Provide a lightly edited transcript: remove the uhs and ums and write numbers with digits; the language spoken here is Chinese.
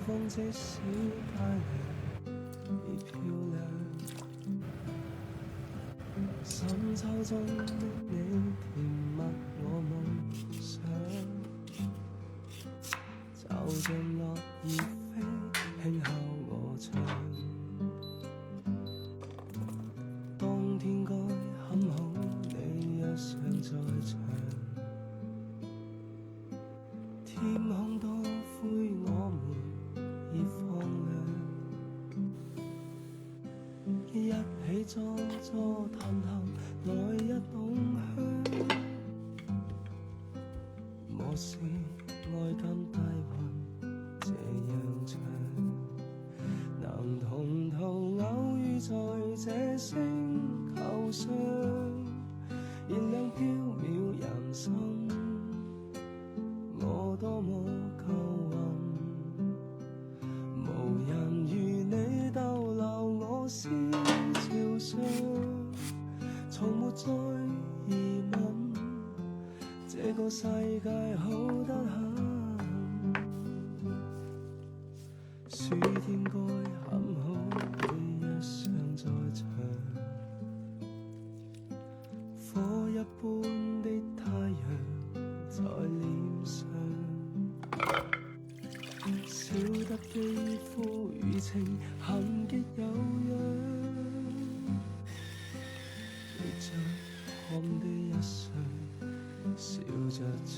況即使佳麗已漂亮，深秋中的你甜蜜我夢想，就像落葉飛輕敲我窗。當天該很好，你若尚在場，天空多灰，我們已放亮，一起裝作談談來日動向。莫視愛跟大運這樣長，能同途偶遇在這星球上，燃亮飄渺人生。我多麼夠運，無人如你逗留我思潮上，從沒再疑問，這個世界好得很。暑天該很好，你若尚在場，火一般的太陽在臉上，笑得肌膚如情痕極有樣，活着看的一歲笑着唱。